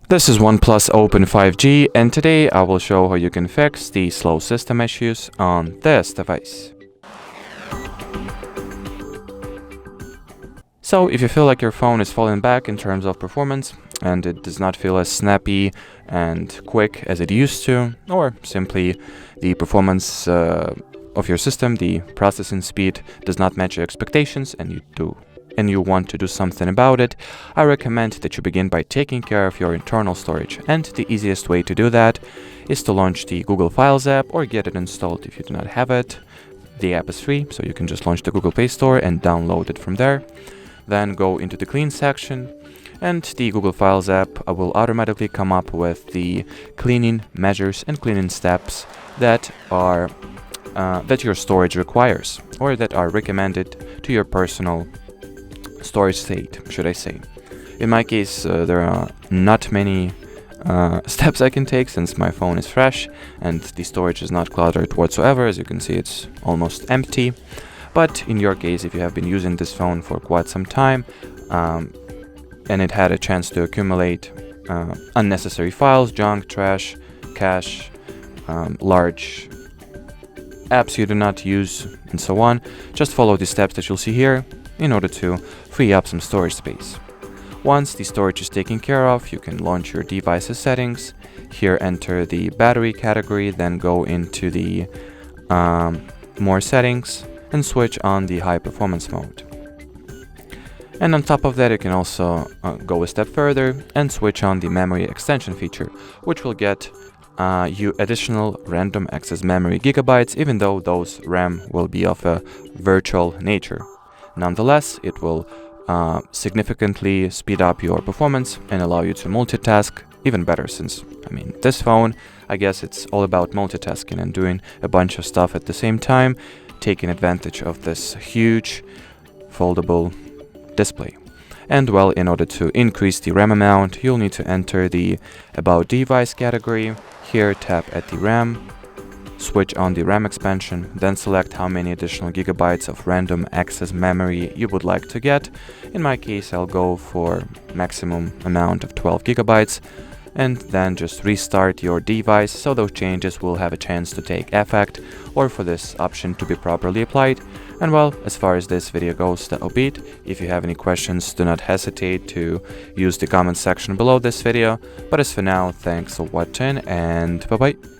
This is OnePlus Open 5G, and today I will show how you can fix the slow system issues on this device. So if you feel like your phone is falling back in terms of performance and it does not feel as snappy and quick as it used to, or simply the performance of your system, the processing speed does not match your expectations and you want to do something about it, I recommend that you begin by taking care of your internal storage. And the easiest way to do that is to launch the Google Files app or get it installed if you do not have it. The app is free, so you can just launch the Google Play Store and download it from there. Then go into the clean section, and the Google Files app will automatically come up with the cleaning measures and cleaning steps that are that your storage requires, or that are recommended to your personal storage state, should I say. In my case, there are not many steps I can take since my phone is fresh and the storage is not cluttered whatsoever. As you can see, it's almost empty. But in your case, if you have been using this phone for quite some time and it had a chance to accumulate unnecessary files, junk, trash, cache, large apps you do not use, and so on, just follow the steps that you'll see here in order to free up some storage space. Once the storage is taken care of, you can launch your device's settings. Here enter the battery category, then go into the more settings and switch on the high performance mode. And on top of that, you can also go a step further and switch on the memory extension feature, which will get you additional random access memory gigabytes, even though those RAM will be of a virtual nature. Nonetheless, it will significantly speed up your performance and allow you to multitask even better, since, this phone, I guess it's all about multitasking and doing a bunch of stuff at the same time, taking advantage of this huge foldable display. And well, in order to increase the RAM amount, you'll need to enter the About Device category. Here, tap at the RAM, switch on the RAM expansion, then select how many additional gigabytes of random access memory you would like to get. In my case, I'll go for maximum amount of 12 gigabytes, and then just restart your device so those changes will have a chance to take effect, or for this option to be properly applied. And well, as far as this video goes, that'll be it. If you have any questions, do not hesitate to use the comment section below this video. But as for now, thanks for watching and bye bye.